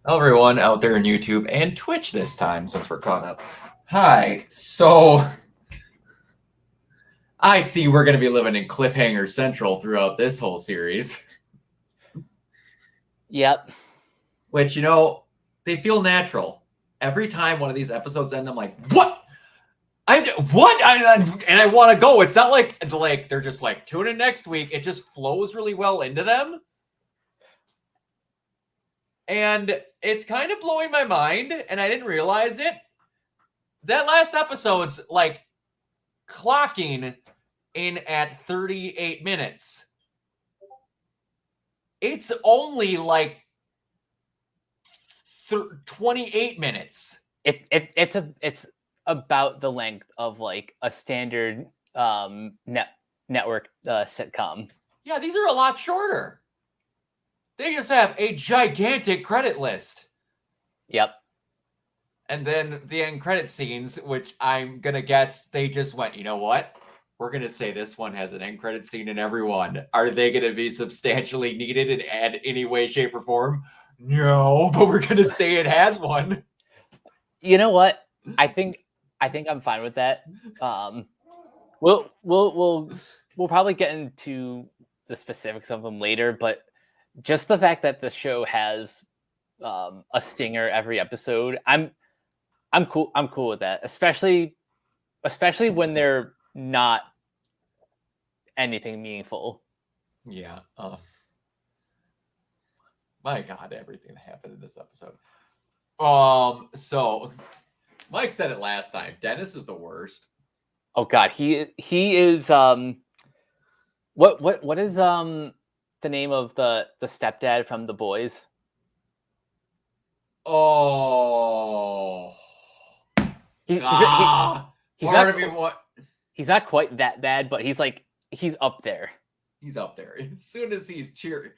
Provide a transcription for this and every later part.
Everyone out there on YouTube and Twitch this time, since we're caught up. Hi. So I see we're going to be living in Cliffhanger Central throughout this whole series. Yep. Which, they feel natural. Every time one of these episodes end, I'm like, what? What? And I want to go. It's not like they're just like, tune in next week. It just flows really well into them. And it's kind of blowing my mind, and I didn't realize it. That last episode's like clocking in at 38 minutes. It's only like 28 minutes. It's about the length of like a standard network sitcom. Yeah, these are a lot shorter. They just have a gigantic credit list. Yep. And then the end credit scenes, which I'm going to guess they just went, you know what? We're going to say this one has an end credit scene in every one. Are they going to be substantially needed in any way, shape, or form? No, but we're going to say it has one. You know what? I think I'm fine with that. We'll probably get into the specifics of them later, but just the fact that the show has a stinger every episode, I'm cool with that, especially when they're not anything meaningful. Yeah. My God, everything that happened in this episode. So Mike said it last time. Dennis is the worst. Oh God, he is. What is the name of the stepdad from The Boys? Oh. He's not quite that bad, but he's up there. He's up there. As soon as he's cheering,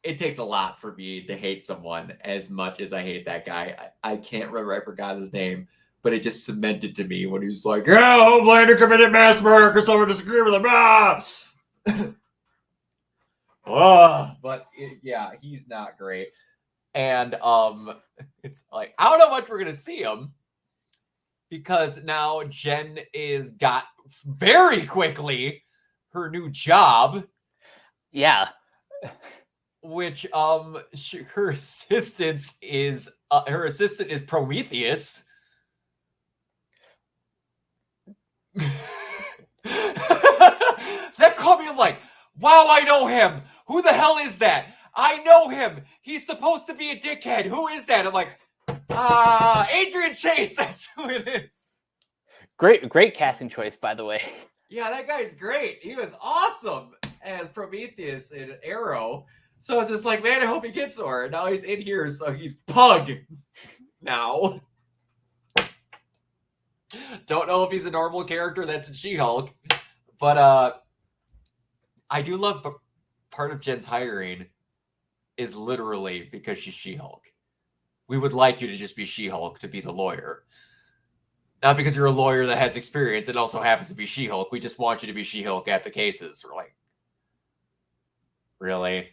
it takes a lot for me to hate someone as much as I hate that guy. I can't remember. I forgot his name, but it just cemented to me when he was like, "Yeah, Homelander committed mass murder because someone disagreed with him." But yeah, he's not great. And it's like, I don't know how much we're gonna see him, because now Jen got very quickly her new job. Yeah. Which her assistant is Prometheus. That caught me. I'm like, wow, I know him. Who the hell is that? I know him. He's supposed to be a dickhead. Who is that? I'm like, Adrian Chase. That's who it is. Great casting choice, by the way. Yeah, that guy's great. He was awesome as Prometheus in Arrow. So I was just like, man, I hope he gets her. Now he's in here, so he's Pug now. Don't know if he's a normal character that's in She-Hulk. But I do love part of Jen's hiring is literally because she's She-Hulk. We would like you to just be She-Hulk to be the lawyer. Not because you're a lawyer that has experience. It also happens to be She-Hulk. We just want you to be She-Hulk at the cases. We're like, really?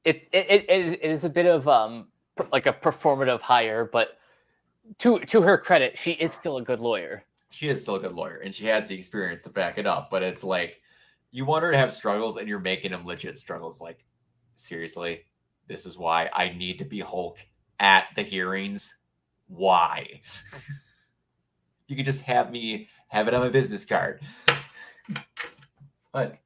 It is a bit of like a performative hire, but to her credit, she is still a good lawyer. She is still a good lawyer, and she has the experience to back it up. But it's like, you want her to have struggles, and you're making them legit struggles. Like, seriously, this is why I need to be Hulk at the hearings. Why? You could just have me have it on my business card. But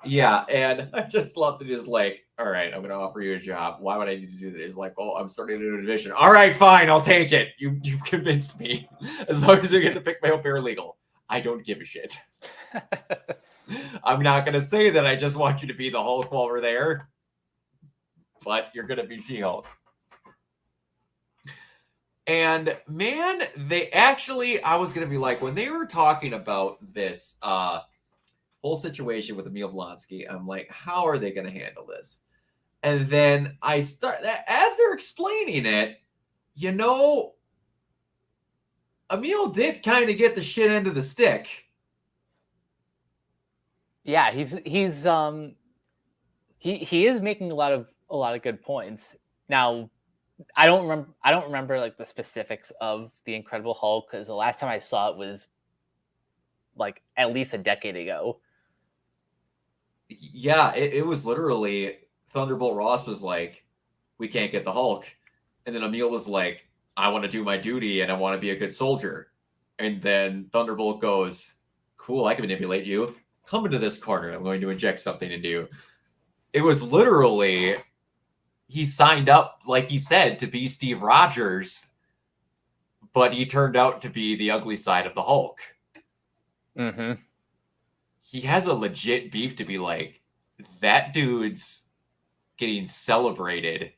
yeah, and I just love that he's like, all right, I'm going to offer you a job. Why would I need to do this? He's like, well, I'm starting a new division. All right, fine, I'll take it. You've convinced me. As long as you get to pick my own paralegal. I don't give a shit. I'm not going to say that I just want you to be the Hulk while we're there. But you're going to be She-Hulk. And man, I was going to be like, when they were talking about this whole situation with Emil Blonsky, I'm like, how are they going to handle this? And then as they're explaining it, Emil did kind of get the shit end of the stick. Yeah, he is making a lot of good points. Now, I don't remember. I don't remember like the specifics of the Incredible Hulk because the last time I saw it was like at least a decade ago. Yeah, it was literally Thunderbolt Ross was like, "We can't get the Hulk," and then Emil was like, "I want to do my duty and I want to be a good soldier," and then Thunderbolt goes, "Cool, I can manipulate you. Come into this corner. I'm going to inject something into you." It was literally he signed up, like he said, to be Steve Rogers, but he turned out to be the ugly side of the Hulk. Mm-hmm. He has a legit beef to be like, that dude's getting celebrated.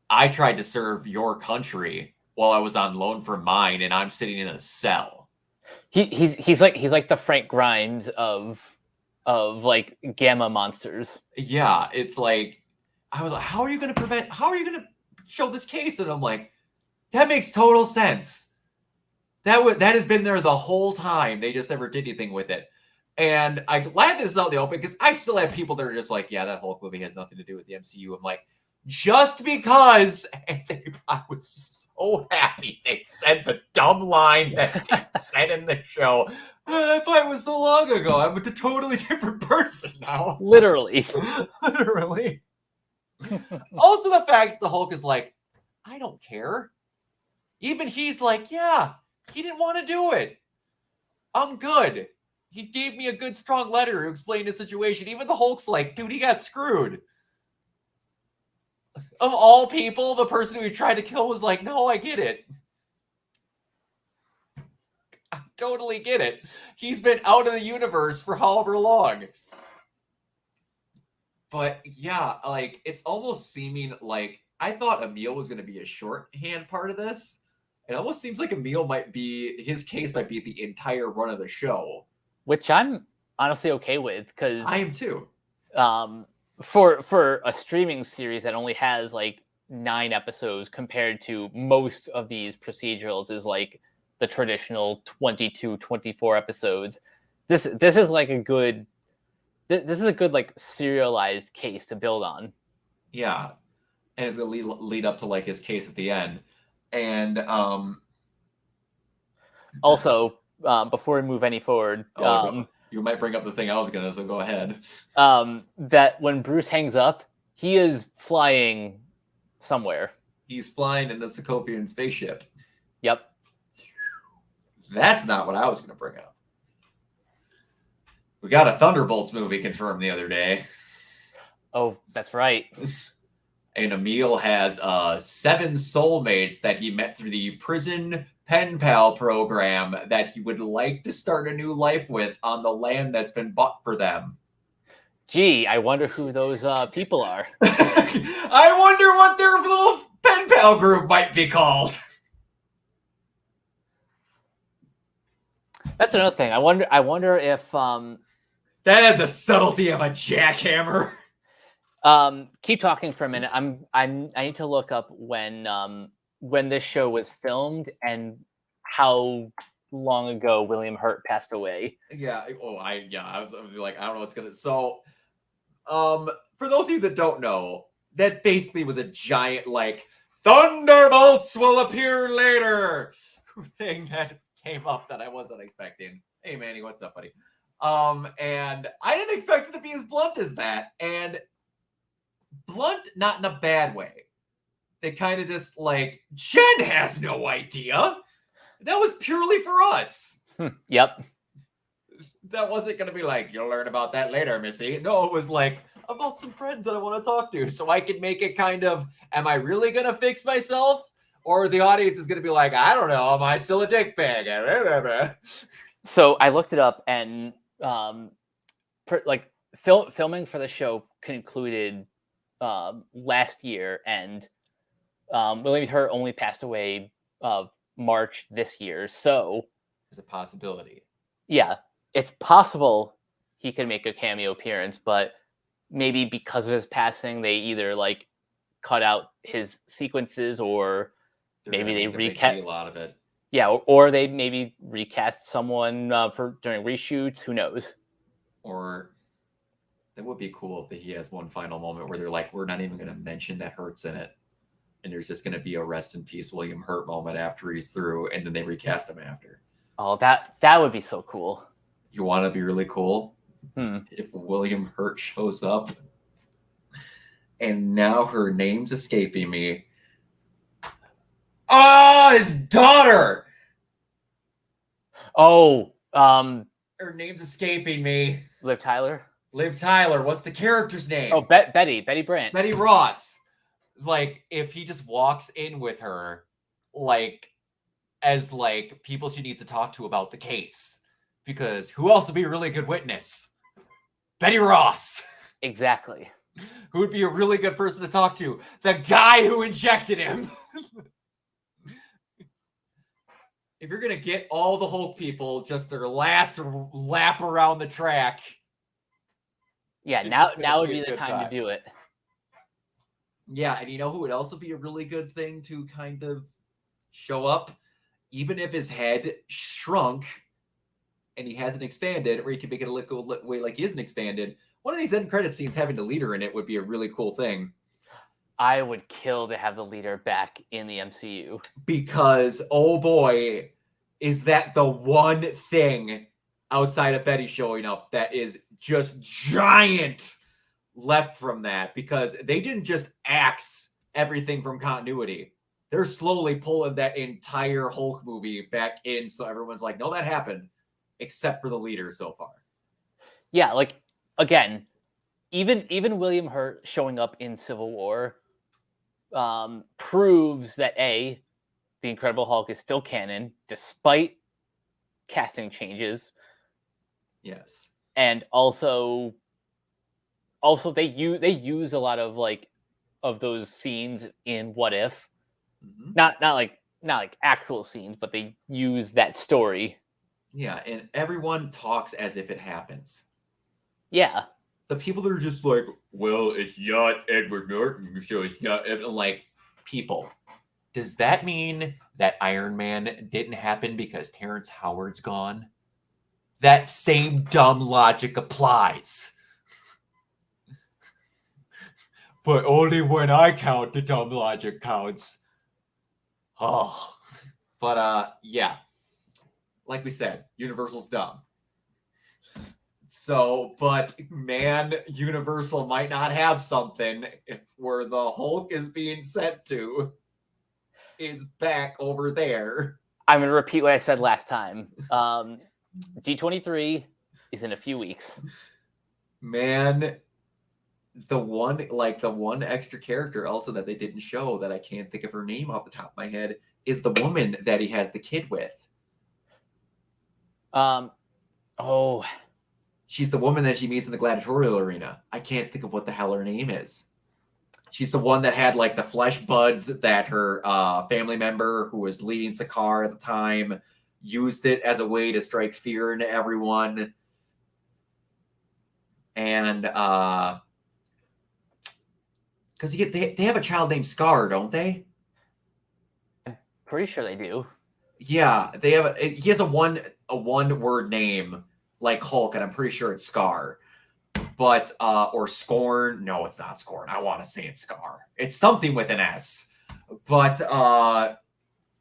I tried to serve your country while I was on loan for mine, and I'm sitting in a cell. He's like the Frank Grimes of like gamma monsters. Yeah, it's like I was like, how are you going to show this case? And I'm like, that makes total sense. That has been there the whole time. They just never did anything with it. And I'm glad this is out in the open because I still have people that are just like, yeah, that Hulk movie has nothing to do with the MCU. I'm like, just because. And I was so happy they said the dumb line that they said in the show. If I was so long ago, I'm a totally different person now. Literally. Literally. Also, the fact that the Hulk is like, I don't care. Even he's like, yeah, he didn't want to do it. I'm good. He gave me a good, strong letter to explain the situation. Even the Hulk's like, dude, he got screwed. Of all people, the person who he tried to kill was like, no, I get it. I totally get it. He's been out of the universe for however long. But yeah, like, it's almost seeming like I thought Emil was going to be a shorthand part of this. It almost seems like Emil his case might be the entire run of the show. Which I'm honestly okay with because I am too. For a streaming series that only has like 9 episodes compared to most of these procedurals is like the traditional 22, 24 episodes. This is like a good this is a good like serialized case to build on. Yeah. And it's going to lead up to like his case at the end. And also, before we move any forward, you might bring up the thing I was gonna, so go ahead. That when Bruce hangs up, he is flying somewhere. He's flying in the Sokovian spaceship. Yep. That's not what I was gonna bring up. We got a Thunderbolts movie confirmed the other day. Oh, that's right. And Emil has 7 soulmates that he met through the prison pen pal program that he would like to start a new life with on the land that's been bought for them. Gee, I wonder who those people are. I wonder what their little pen pal group might be called. That's another thing. I wonder if that had the subtlety of a jackhammer. Keep talking for a minute. I need to look up when this show was filmed and how long ago William Hurt passed away. Yeah. Oh, I was like, I don't know what's gonna. So, for those of you that don't know, that basically was a giant like Thunderbolts will appear later thing that came up that I wasn't expecting. Hey, Manny, what's up, buddy? And I didn't expect it to be as blunt as that, and blunt, not in a bad way. They kind of just like, Jen has no idea. That was purely for us. Yep. That wasn't going to be like, you'll learn about that later, Missy. No, it was like, about some friends that I want to talk to. So I could make it kind of, am I really going to fix myself? Or the audience is going to be like, I don't know, am I still a dick bag? So I looked it up, and filming for the show concluded last year, and William Hurt only passed away March this year. So there's a possibility. Yeah, it's possible he could make a cameo appearance, but maybe because of his passing, they either like cut out his sequences, or maybe they recast a lot of it. Yeah, or they maybe recast someone for during reshoots. Who knows? Or That would be cool if he has one final moment where they're like, we're not even going to mention that Hurt's in it. And there's just going to be a rest in peace William Hurt moment after he's through, and then they recast him after. Oh, that would be so cool. You want to be really cool? Hmm. If William Hurt shows up, and now her name's escaping me. Oh, his daughter! Oh, her name's escaping me. Liv Tyler. Liv Tyler. What's the character's name? Oh, Betty Brant. Betty Ross. Like, if he just walks in with her, like, as like people she needs to talk to about the case, because who else would be a really good witness? Betty Ross. Exactly. Who would be a really good person to talk to? The guy who injected him. If you're going to get all the Hulk people just their last lap around the track. Yeah, now would be the time to do it. Yeah, and you know who would also be a really good thing to kind of show up? Even if his head shrunk and he hasn't expanded, or he can make it a little way like he isn't expanded, one of these end credit scenes having the leader in it would be a really cool thing. I would kill to have the leader back in the MCU. Because, oh boy, is that the one thing outside of Betty showing up that is just giant left from that. Because they didn't just axe everything from continuity. They're slowly pulling that entire Hulk movie back in, so everyone's like, no, that happened, except for the leader so far. Yeah, like, again, even William Hurt showing up in Civil War proves that the Incredible Hulk is still canon despite casting changes. Yes, and also they use a lot of like of those scenes in What If, not like actual scenes, but they use that story. Yeah, and everyone talks as if it happens. Yeah. The people that are just like, well, it's not Edward Norton, so it's not like people. Does that mean that Iron Man didn't happen because Terrence Howard's gone? That same dumb logic applies. But only when I count the dumb logic counts. Oh. But yeah. Like we said, Universal's dumb. So, but man, Universal might not have something if where the Hulk is being sent to is back over there. I'm going to repeat what I said last time. D23 is in a few weeks. Man, the one extra character also that they didn't show that I can't think of her name off the top of my head is the woman that he has the kid with. She's the woman that she meets in the gladiatorial arena. I can't think of what the hell her name is. She's the one that had like the flesh buds that her family member who was leading Sakaar at the time used it as a way to strike fear into everyone. And because they have a child named Scar, don't they? I'm pretty sure they do. Yeah, they have. He has a one word name like Hulk, and I'm pretty sure it's Scar. But or Scorn. No, it's not Scorn. I want to say it's Scar. It's something with an S. But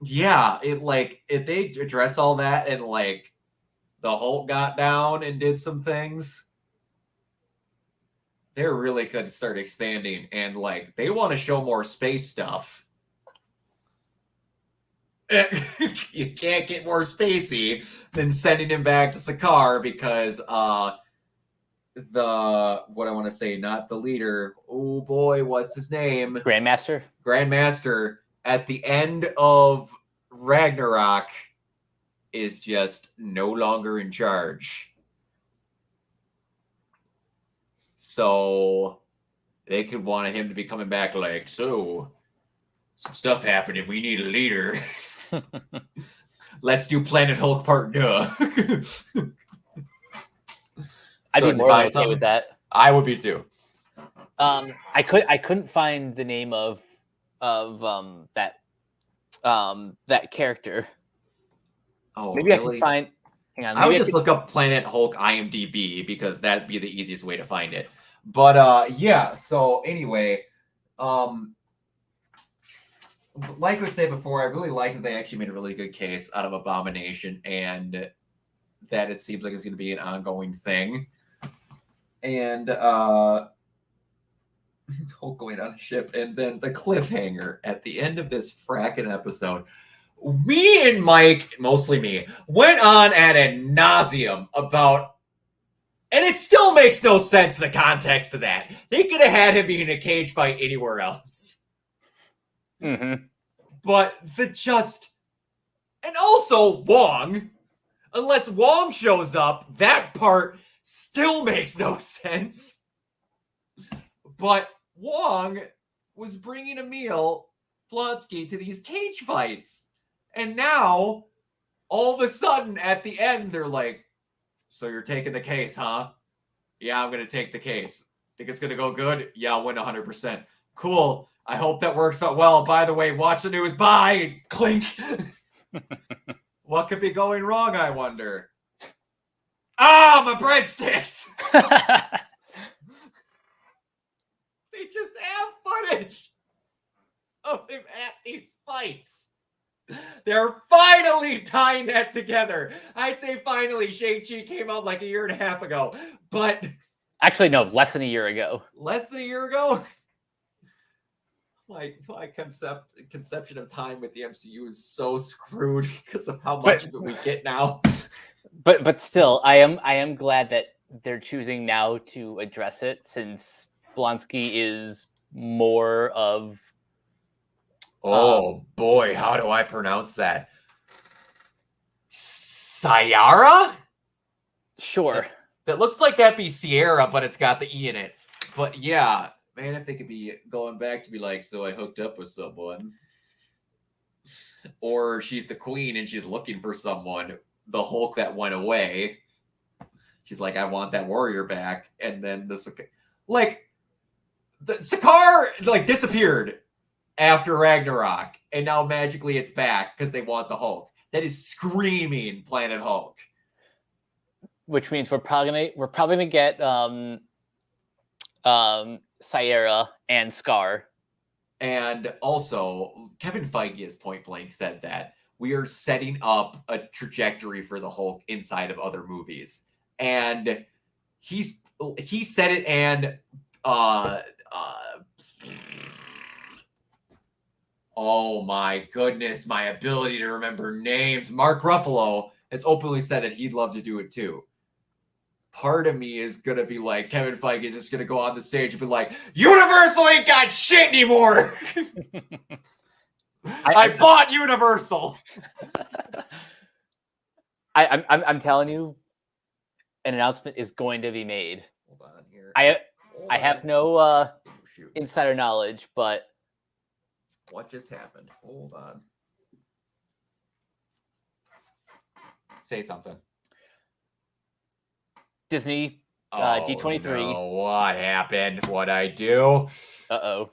yeah, if they address all that and like the Hulk got down and did some things, they really could start expanding, and like they want to show more space stuff. You can't get more spacey than sending him back to Sakaar because what I want to say, not the leader. Oh boy, what's his name? Grandmaster at the end of Ragnarok is just no longer in charge. So they could want him to be coming back like, so some stuff happened and we need a leader. Let's do Planet Hulk Part 2. I'd be more than okay with that. I would be too. I couldn't find the name of that character. Oh, maybe really? I can find. Hang on. I would just look up Planet Hulk IMDb because that'd be the easiest way to find it. But yeah. So anyway, um, like we said before, I really like that they actually made a really good case out of Abomination, and that it seems like it's going to be an ongoing thing. And Hulk going on a ship, and then the cliffhanger at the end of this fracking episode. Me and Mike, mostly me, went on ad nauseum about, and it still makes no sense in the context of that. They could have had him be in a cage fight anywhere else. Mm-hmm. But and also Wong, unless Wong shows up, that part still makes no sense. But Wong was bringing Emil Blonsky to these cage fights. And now, all of a sudden, at the end, they're like, so you're taking the case, huh? Yeah, I'm going to take the case. Think it's going to go good? Yeah, I'll win 100%. Cool. I hope that works out well. By the way, watch the news. Bye. Clink. What could be going wrong, I wonder? Ah, my breadsticks. They just have footage of him at these fights. They're finally tying that together. I say finally. Shang-Chi came out like a year and a half ago, but actually, no, less than a year ago. Less than a year ago. My conception of time with the MCU is so screwed because of how much of it we get now. But still, I am glad that they're choosing now to address it, since Blonsky is more of. Oh boy, how do I pronounce that? Sayara? Sure. That looks like that'd be Sierra, but it's got the E in it. But yeah, man, if they could be going back to be like, so I hooked up with someone. Or she's the queen and she's looking for someone, the Hulk that went away. She's like, I want that warrior back. And then the Sakaar disappeared after Ragnarok, and now magically it's back because they want the Hulk. That is screaming Planet Hulk. Which means we're probably gonna get Sierra and Scar. And also, Kevin Feige has point blank said that we are setting up a trajectory for the Hulk inside of other movies. And he said it, and oh my goodness, my ability to remember names. Mark Ruffalo has openly said that he'd love to do it too. Part of me is going to be like, Kevin Feige is just going to go on the stage and be like, Universal ain't got shit anymore. I bought Universal. I'm telling you, an announcement is going to be made. Hold on here. I have no insider knowledge, but what just happened? Hold on. Say something. Disney D23. No. What happened? What'd I do? Uh-oh.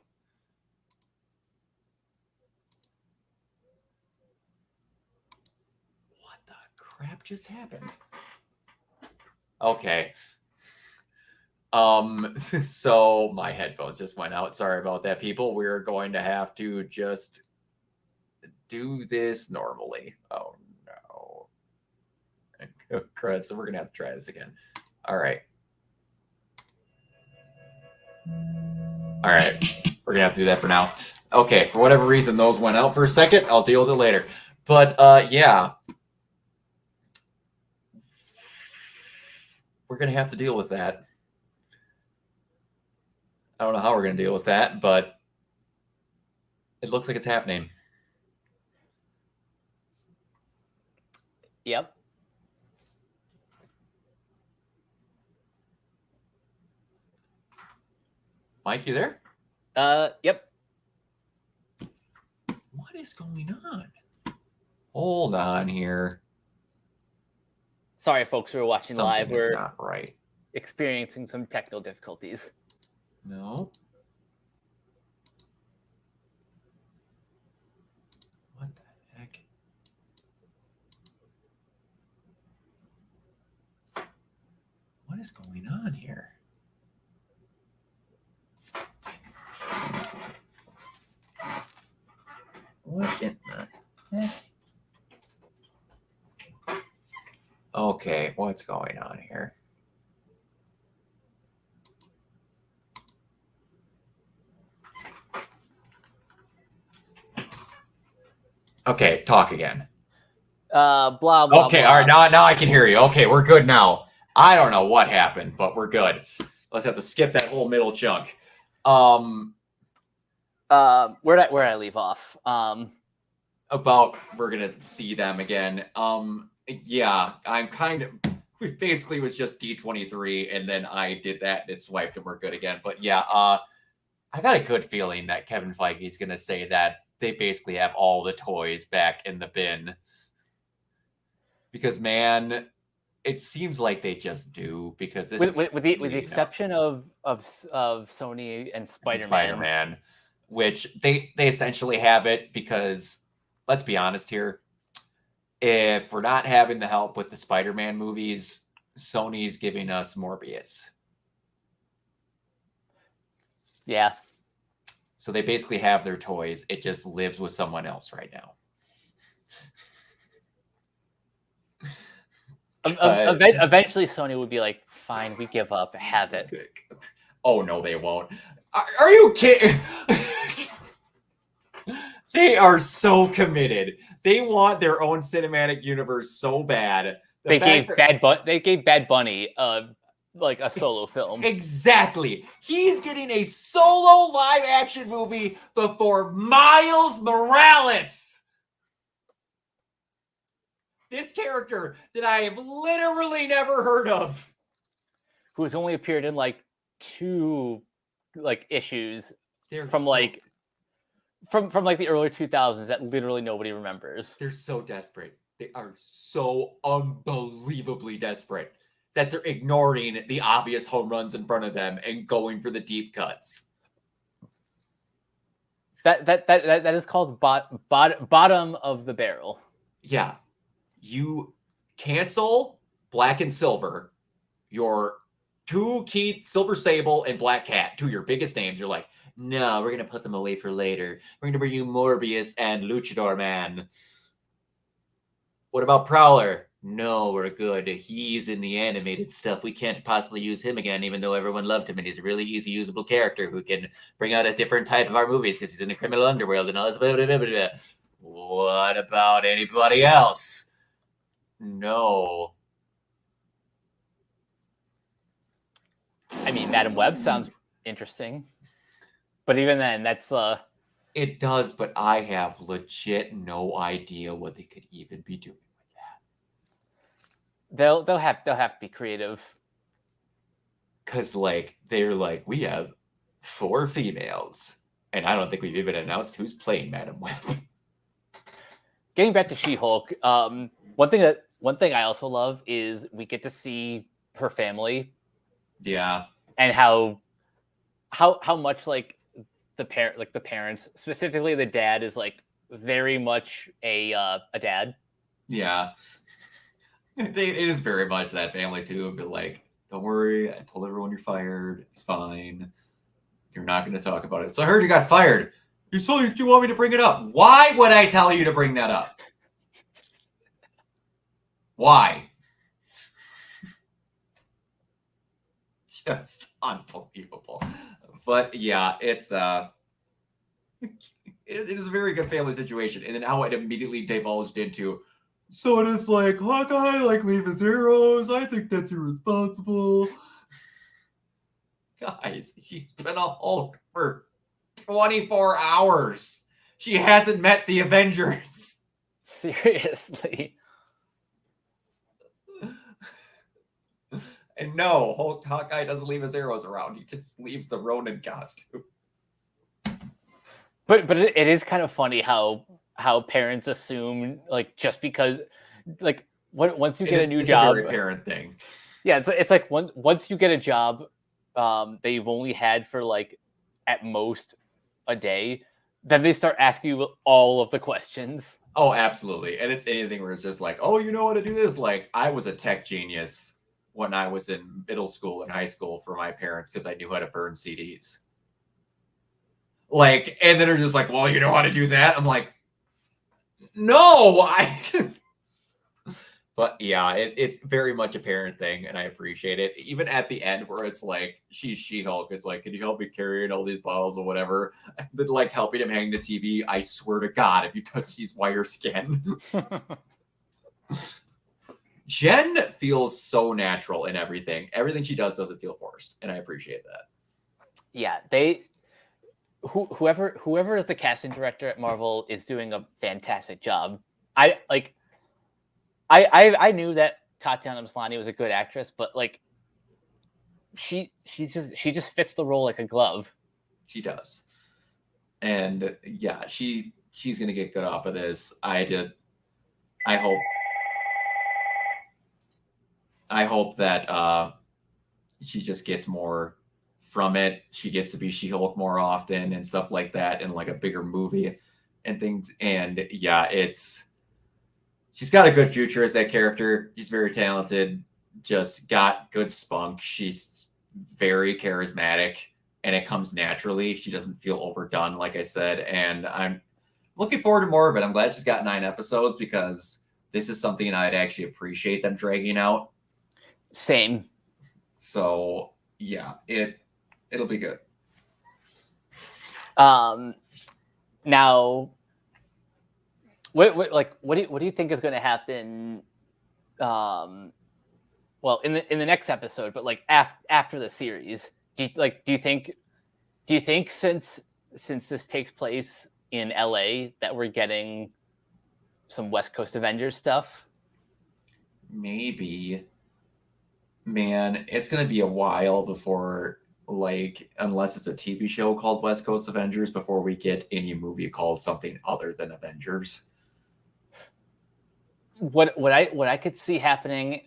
What the crap just happened? Okay. So my headphones just went out. Sorry about that, people. We're going to have to just do this normally. Oh no. Crud, so we're gonna have to try this again. All right. We're gonna have to do that for now. Okay, for whatever reason, those went out for a second. I'll deal with it later. But yeah. We're gonna have to deal with that. I don't know how we're gonna deal with that, but it looks like it's happening. Yep. Mike, you there? Yep. What is going on? Hold on here. Sorry, folks who are watching live. We're not right. Experiencing some technical difficulties. No. What the heck? What is going on here? What in the... Okay, what's going on here? Okay, talk again. Blah blah. Okay, blah. all right, now I can hear you. Okay, we're good now. I don't know what happened, but we're good. Let's have to skip that whole middle chunk. Where did I leave off? About we're gonna see them again. Yeah, I'm kind of. We basically was just D23, and then I did that, and it swiped, and we're good again. But yeah, I got a good feeling that Kevin Feige's gonna say that they basically have all the toys back in the bin. Because man, it seems like they just do. Because this with the exception of Sony and Spider-Man, which they essentially have it because let's be honest here, if we're not having the help with the Spider-Man movies, Sony's giving us Morbius. Yeah. So they basically have their toys. It just lives with someone else right now. Eventually, Sony would be like, "Fine, we give up. Have it." Oh no, they won't. Are you kidding? They are so committed. They want their own cinematic universe so bad. They gave Bad Bunny like a solo film. Exactly. He's getting a solo live action movie before Miles Morales. This character that I have literally never heard of. Who has only appeared in like 2 issues from the early 2000s that literally nobody remembers. They're so desperate. They are so unbelievably desperate that they're ignoring the obvious home runs in front of them and going for the deep cuts. That is called bottom of the barrel. Yeah. You cancel Black and Silver, your 2 key Silver Sable and Black Cat, 2 of your biggest names. You're like, no, we're going to put them away for later. We're going to bring you Morbius and Luchador Man. What about Prowler? No, we're good. He's in the animated stuff. We can't possibly use him again, even though everyone loved him. And he's a really easy, usable character who can bring out a different type of our movies because he's in the criminal underworld and all this. Blah, blah, blah, blah, blah. What about anybody else? No. I mean, Madam Web sounds interesting. But even then, that's It does, but I have legit no idea what they could even be doing with that. They'll have to be creative. Cause they're like, we have 4 females. And I don't think we've even announced who's playing Madam Web. Getting back to She-Hulk, one thing I also love is we get to see her family. Yeah. And how much the parents, specifically the dad, is very much a dad. Yeah. It is very much that family too, but don't worry, I told everyone you're fired. It's fine. You're not going to talk about it. So I heard you got fired. You want me to bring it up. Why would I tell you to bring that up? Why? Just unbelievable. But yeah, it is a very good family situation. And then how it immediately divulged into, so it is Hawkeye leave his arrows. I think that's irresponsible. Guys, she's been a Hulk for 24 hours. She hasn't met the Avengers. Seriously. And no, Hawkeye doesn't leave his arrows around. He just leaves the Ronin costume. But it is kind of funny how parents assume just because once you get a new job, it's a very parent thing. Yeah, it's once you get a job that you've only had for at most a day, then they start asking you all of the questions. Oh, absolutely. And it's anything where it's just oh, you know how to do this? I was a tech genius when I was in middle school and high school for my parents because I knew how to burn CDs. And then they're just well, you know how to do that? I'm like, No, But yeah, it's very much a parent thing, and I appreciate it. Even at the end, where it's like she's She-Hulk, it's like, can you help me carry all these bottles or whatever? But like helping him hang the TV. I swear to God, if you touch these wire skin, Jen feels so natural in everything. Everything she does doesn't feel forced, and I appreciate that. Yeah, whoever is the casting director at Marvel is doing a fantastic job. I knew that Tatiana Maslany was a good actress, but like she just fits the role like a glove. She does, and yeah, she's gonna get good off of this. I hope that she just gets more from it. She gets to be She-Hulk more often and stuff like that, in like a bigger movie and things. And yeah, she's got a good future as that character. She's very talented, just got good spunk. She's very charismatic, and it comes naturally. She doesn't feel overdone, like I said. And I'm looking forward to more of it. I'm glad she's got 9 episodes, because this is something I'd actually appreciate them dragging out. Same. So yeah, it'll be good. Now, what do you think is going to happen? Well, in the next episode, but like after the series, do you think since this takes place in LA that we're getting some West Coast Avengers stuff? Maybe. Man, it's gonna be a while before, like, unless it's a TV show called West Coast Avengers, before we get any movie called something other than Avengers. What I could see happening,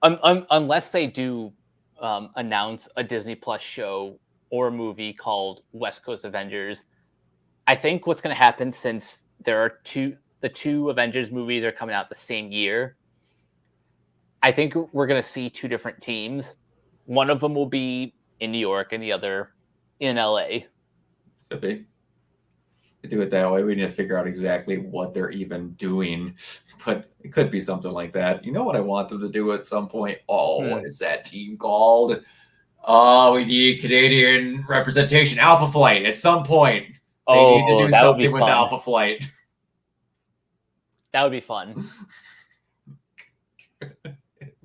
unless they do announce a Disney Plus show or a movie called West Coast Avengers, I think what's going to happen, since the two Avengers movies are coming out the same year, I think we're going to see 2 different teams. One of them will be in New York and the other in LA. Could be. To do it that way, we need to figure out exactly what they're even doing. But it could be something like that. You know what I want them to do at some point? What is that team called? We need Canadian representation. Alpha Flight. At some point, they need to do something with Alpha Flight. That would be fun.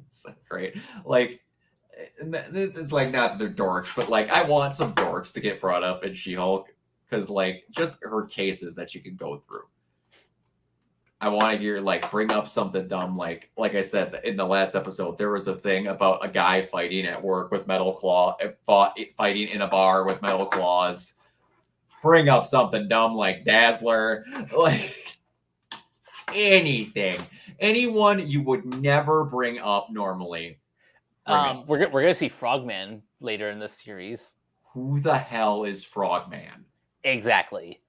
It's great. Like, it's like, not that they're dorks, but like, I want some dorks to get brought up in She-Hulk, because like, just her cases that she can go through. I want to hear, like, bring up something dumb, like I said in the last episode, there was a thing about a guy fighting at work with fighting in a bar with metal claws. Bring up something dumb like Dazzler, like anything. Anyone you would never bring up normally. We're gonna see Frogman later in this series. Who the hell is Frogman? Exactly.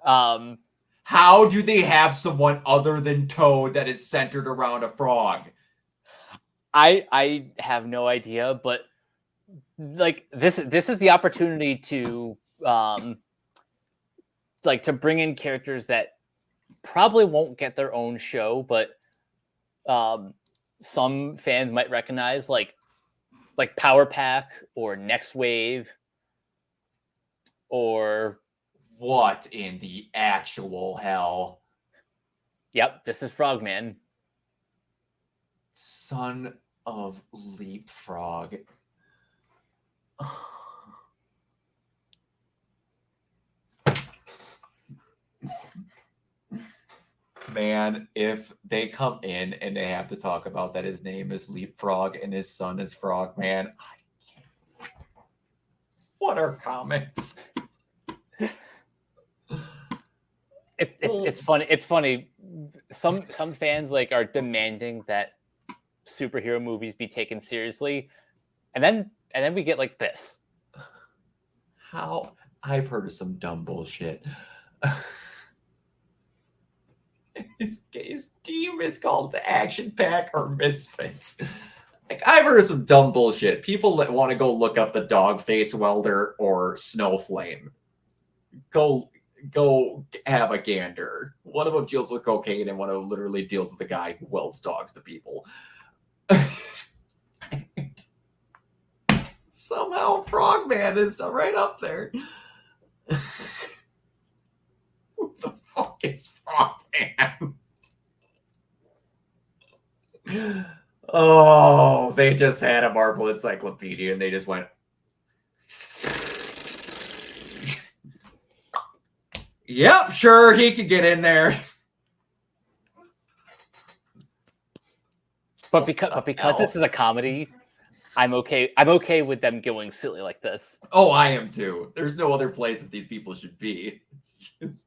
How do they have someone other than Toad that is centered around a frog? I have no idea, but like this is the opportunity to to bring in characters that probably won't get their own show, but some fans might recognize, like Power Pack or Next Wave, or what in the actual hell? Yep, this is Frogman. Son of Leapfrog. Man, if they come in and they have to talk about that his name is Leapfrog and his son is Frogman, I can't. What are comments? It's funny. It's funny. Some fans like are demanding that superhero movies be taken seriously, and then we get like this. How? I've heard of some dumb bullshit. His team is called the Action Pack or Misfits. Like, I've heard of some dumb bullshit. People that want to go look up the Dogface Welder or Snowflame. Go go have a gander. One of them deals with cocaine, and one of them literally deals with the guy who welds dogs to people. Somehow Frogman is right up there. Who the fuck is Frogman? Oh, they just had a Marvel encyclopedia and they just went, yep, sure, he could get in there. But because this is a comedy, I'm okay with them going silly like this. Oh, I am too. There's no other place that these people should be. It's just,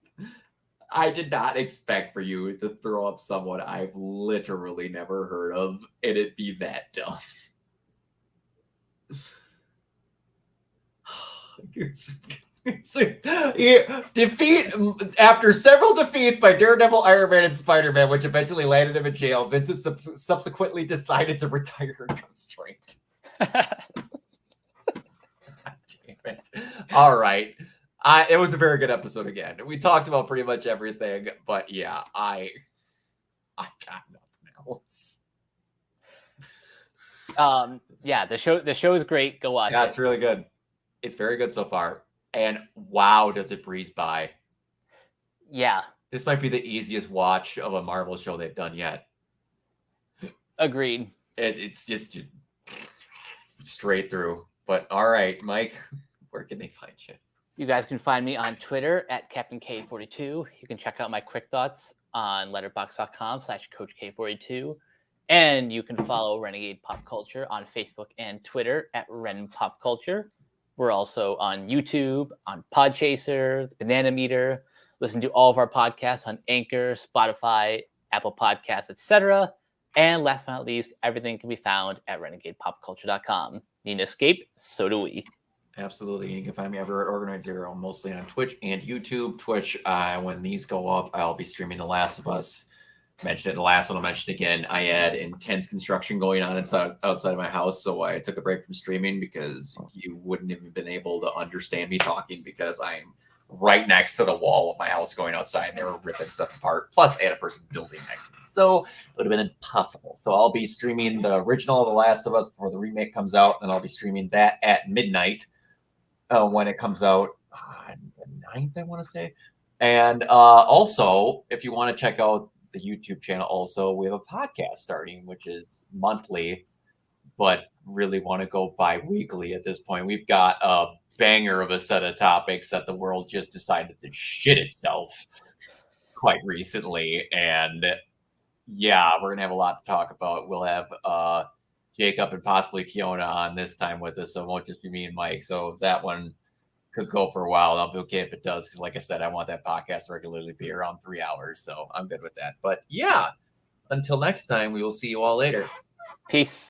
I did not expect for you to throw up someone I've literally never heard of and it be that dumb. Defeat after several defeats by Daredevil, Iron Man, and Spider-Man, which eventually landed him in jail. Vincent subsequently decided to retire and go straight. Damn it! All right, it was a very good episode again. We talked about pretty much everything, but yeah, I got nothing else. Yeah, the show is great. Go watch it. Yeah, it's really good. It's very good so far. And wow, does it breeze by. Yeah. This might be the easiest watch of a Marvel show they've done yet. Agreed. It's just straight through. But all right, Mike, where can they find you? You guys can find me on Twitter at CaptainK42. You can check out my quick thoughts on letterboxd.com/CoachK42. And you can follow Renegade Pop Culture on Facebook and Twitter at Ren Pop Culture. We're also on YouTube, on Podchaser, the Banana Meter. Listen to all of our podcasts on Anchor, Spotify, Apple Podcasts, etc. And last but not least, everything can be found at renegadepopculture.com. Need an escape? So do we. Absolutely. You can find me everywhere at Organite Zero, mostly on Twitch and YouTube. Twitch, when these go up, I'll be streaming The Last of Us. Mentioned it in the last one, I'll mention it again. I had intense construction going on outside of my house, so I took a break from streaming because you wouldn't have been able to understand me talking because I'm right next to the wall of my house going outside. They were ripping stuff apart. Plus, I had a person building next to me, so it would have been impossible. So I'll be streaming the original of The Last of Us before the remake comes out, and I'll be streaming that at midnight when it comes out on the 9th, I want to say. And also, if you want to check out the YouTube channel, also we have a podcast starting, which is monthly, but really want to go bi-weekly at this point. We've got a banger of a set of topics that the world just decided to shit itself quite recently, and yeah, we're gonna have a lot to talk about. We'll have Jacob and possibly Fiona on this time with us, so it won't just be me and Mike. So that one could go for a while. I'll be okay if it does, because like I said, I want that podcast to regularly be around 3 hours, so I'm good with that. But yeah, until next time, we will see you all later. Peace.